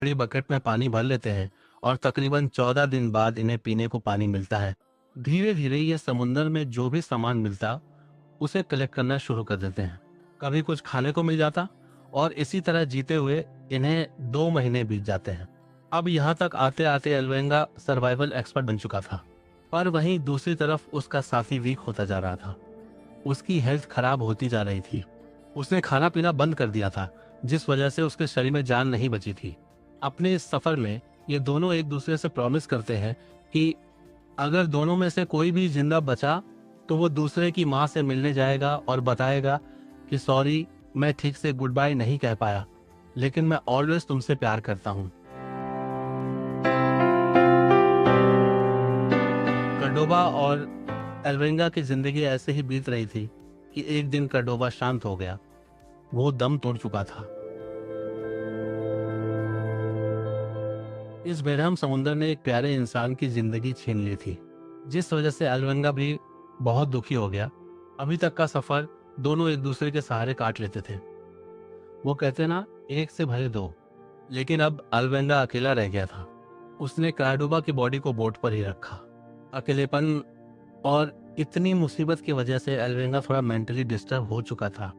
बड़ी बकेट में पानी भर लेते हैं और तकरीबन 14 दिन बाद इन्हें पीने को पानी मिलता है। धीरे धीरे ये समुंदर में जो भी सामान मिलता उसे कलेक्ट करना शुरू कर देते हैं। कभी कुछ खाने को मिल जाता और इसी तरह जीते हुए इन्हें 2 महीने बीत जाते हैं। अब यहाँ तक आते आते एल्वेंगा सर्वाइवल एक्सपर्ट बन चुका था, पर वहीं दूसरी तरफ उसका साथी वीक होता जा रहा था। उसकी हेल्थ खराब होती जा रही थी। उसने खाना पीना बंद कर दिया था, जिस वजह से उसके शरीर में जान नहीं बची थी। अपने इस सफर में ये दोनों एक दूसरे से प्रॉमिस करते हैं कि अगर दोनों में से कोई भी जिंदा बचा तो वो दूसरे की माँ से मिलने जाएगा और बताएगा कि सॉरी, मैं ठीक से गुड बाय नहीं कह पाया, लेकिन मैं ऑलवेज तुमसे प्यार करता हूँ। कर्डोबा और एल्वेंगा की जिंदगी ऐसे ही बीत रही थी कि एक दिन कर्डोबा शांत हो गया। वो दम तोड़ चुका था। इस बेरहम समुंदर ने एक प्यारे इंसान की जिंदगी छीन ली थी, जिस वजह से एल्वेंगा भी बहुत दुखी हो गया। अभी तक का सफर दोनों एक दूसरे के सहारे काट लेते थे। वो कहते ना, एक से भले दो। लेकिन अब एल्वेंगा अकेला रह गया था। उसने कार्डोबा की बॉडी को बोट पर ही रखा। अकेलेपन और इतनी मुसीबत की वजह से एल्वेंगा थोड़ा मेंटली डिस्टर्ब हो चुका था।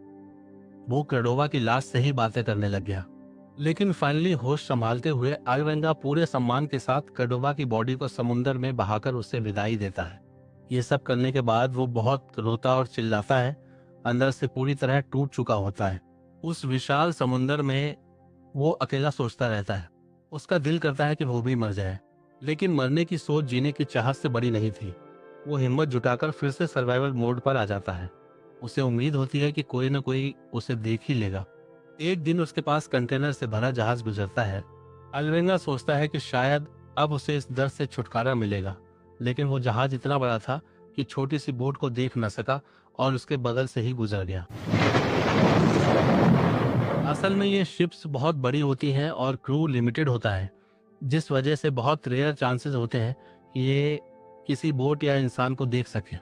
वो कार्डोबा की लाश से ही बातें करने लग गया। लेकिन फाइनली होश संभालते हुए एल्वेंगा पूरे सम्मान के साथ कार्डोबा की बॉडी को समुंदर में बहाकर उससे विदाई देता है। ये सब करने के बाद वो बहुत रोता और चिल्लाता है, अंदर से पूरी तरह टूट चुका होता है। उस विशाल समुंदर में वो अकेला सोचता रहता है। उसका दिल करता है कि वो भी मर जाए, लेकिन मरने की सोच जीने की चाहत से बड़ी नहीं थी। वो हिम्मत जुटाकर फिर से सर्वाइवल मोड पर आ जाता है। उसे उम्मीद होती है कि कोई न कोई उसे देख ही लेगा। एक दिन उसके पास कंटेनर से भरा जहाज गुजरता है। एल्वेंगा सोचता है कि शायद अब उसे इस दर्द से छुटकारा मिलेगा, लेकिन वो जहाज इतना बड़ा था कि छोटी सी बोट को देख न सका और उसके बगल से ही गुजर गया। असल में ये शिप्स बहुत बड़ी होती हैं और क्रू लिमिटेड होता है, जिस वजह से बहुत रेयर चांसेस होते हैं कि ये किसी बोट या इंसान को देख सके।